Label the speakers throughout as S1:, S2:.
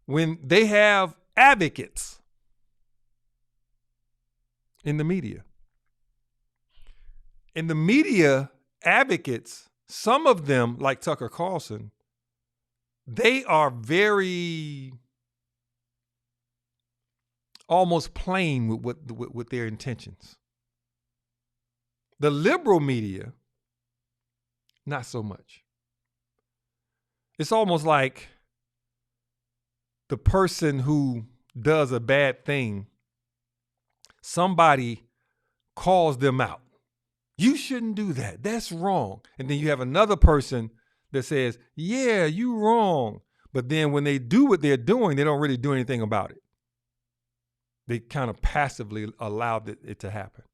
S1: when they have advocates in the media. And the media advocates, some of them, like Tucker Carlson, they are very almost plain with their intentions. The liberal media, not so much. It's almost like the person who does a bad thing, somebody calls them out. You shouldn't do that. That's wrong. And then you have another person that says, yeah, you wrong. But then when they do what they're doing, they don't really do anything about it. They kind of passively allowed it to happen.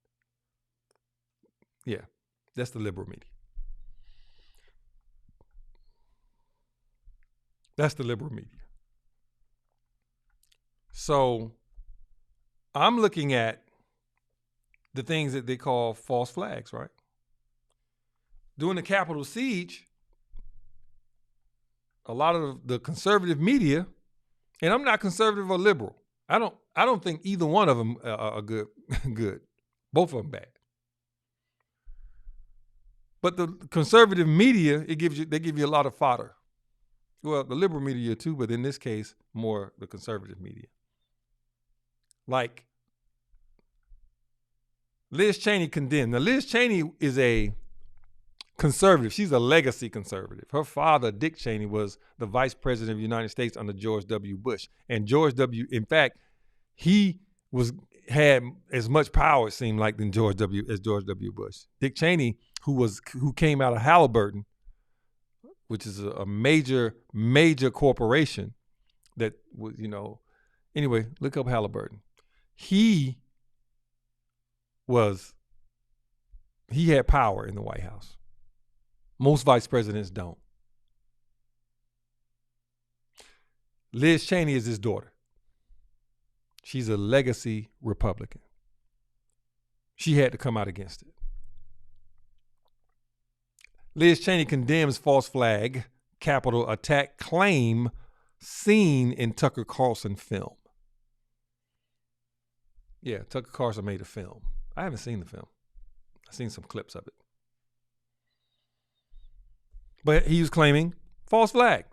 S1: Yeah, that's the liberal media. That's the liberal media. So I'm looking at the things that they call false flags, right? During the Capitol siege, a lot of the conservative media, and I'm not conservative or liberal. I don't think either one of them are good. Both of them bad. But the conservative media, they give you a lot of fodder. Well, the liberal media too, but in this case, more the conservative media. Like Liz Cheney condemned. Now, Liz Cheney is a conservative. She's a legacy conservative. Her father, Dick Cheney, was the vice president of the United States under George W. Bush. And George W., in fact, he had as much power, it seemed like, as George W. Bush. Dick Cheney, who came out of Halliburton, which is a major corporation that was, anyway, look up Halliburton. He had power in the White House. Most vice presidents don't. Liz Cheney is his daughter. She's a legacy Republican. She had to come out against it. Liz Cheney condemns false flag, Capitol attack claim seen in Tucker Carlson film. Yeah, Tucker Carlson made a film. I haven't seen the film. I've seen some clips of it. But he was claiming false flag,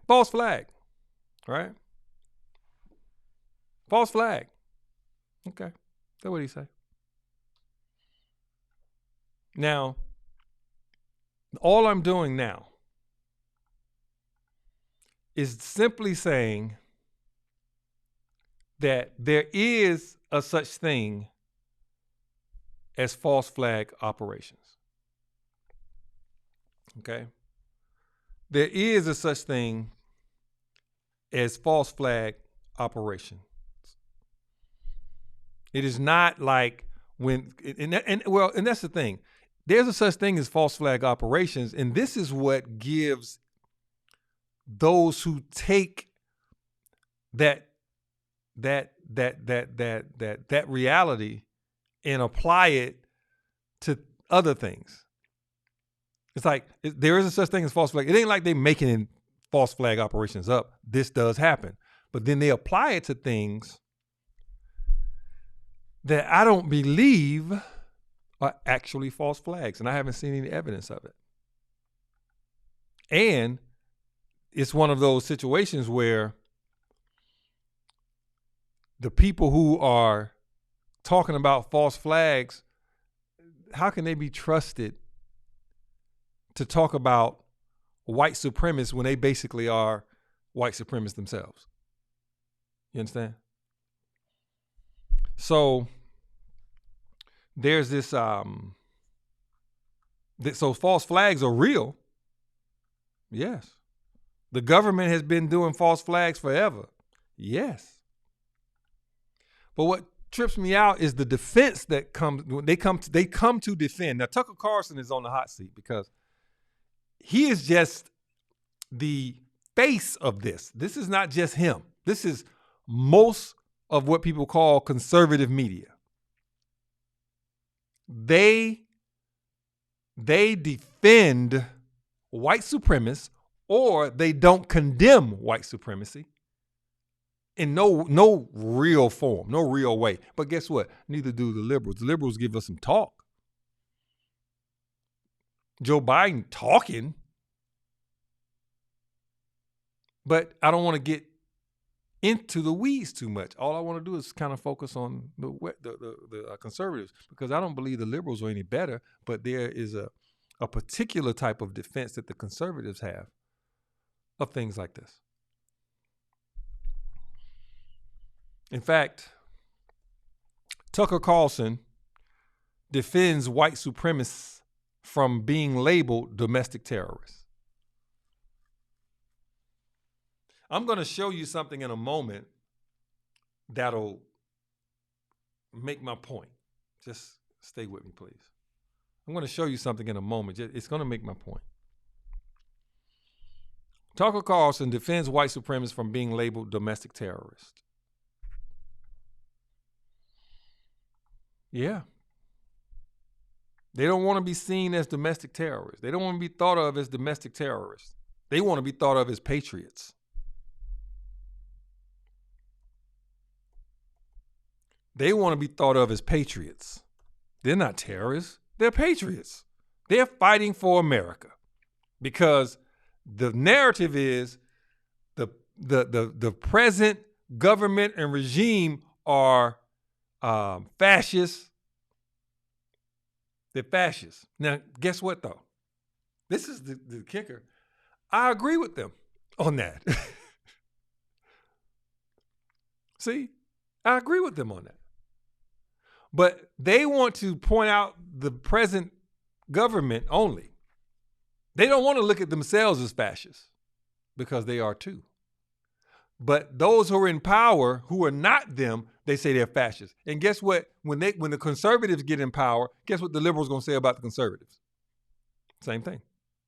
S1: right? False flag. Okay, that's what he say. Now, all I'm doing now is simply saying that there is a such thing as false flag operations. Okay? There is a such thing as false flag operations. It is not like when, and that's the thing. There's a such thing as false flag operations, and this is what gives those who take that reality and apply it to other things. It's like there is a such thing as false flag. It ain't like they making false flag operations up. This does happen, but then they apply it to things that I don't believe are actually false flags, and I haven't seen any evidence of it. And it's one of those situations where the people who are talking about false flags, how can they be trusted to talk about white supremacists when they basically are white supremacists themselves? You understand? So there's this, so false flags are real. Yes. The government has been doing false flags forever. Yes. But what trips me out is the defense that comes when they come to defend. Now, Tucker Carlson is on the hot seat because he is just the face of this. This is not just him. This is most of what people call conservative media. They defend white supremacists, or they don't condemn white supremacy. in no real form, no real way. But guess what? Neither do the liberals. The liberals give us some talk. Joe Biden talking, but I don't want to get into the weeds too much. All I want to do is kind of focus on the conservatives, because I don't believe the liberals are any better, but there is a particular type of defense that the conservatives have of things like this. In fact, Tucker Carlson defends white supremacists from being labeled domestic terrorists. I'm going to show you something in a moment that'll make my point. Just stay with me, please. I'm going to show you something in a moment. It's going to make my point. Tucker Carlson defends white supremacists from being labeled domestic terrorists. Yeah. They don't want to be seen as domestic terrorists. They don't want to be thought of as domestic terrorists. They want to be thought of as patriots. They want to be thought of as patriots. They're not terrorists. They're patriots. They're fighting for America, because the narrative is the present government and regime are fascists. They're fascists. Now, guess what, though? This is the kicker. I agree with them on that. See, I agree with them on that. But they want to point out the present government only. They don't want to look at themselves as fascists, because they are too. But those who are in power, who are not them, they say they're fascists. And guess what? When the conservatives get in power, guess what the liberals going to say about the conservatives? Same thing.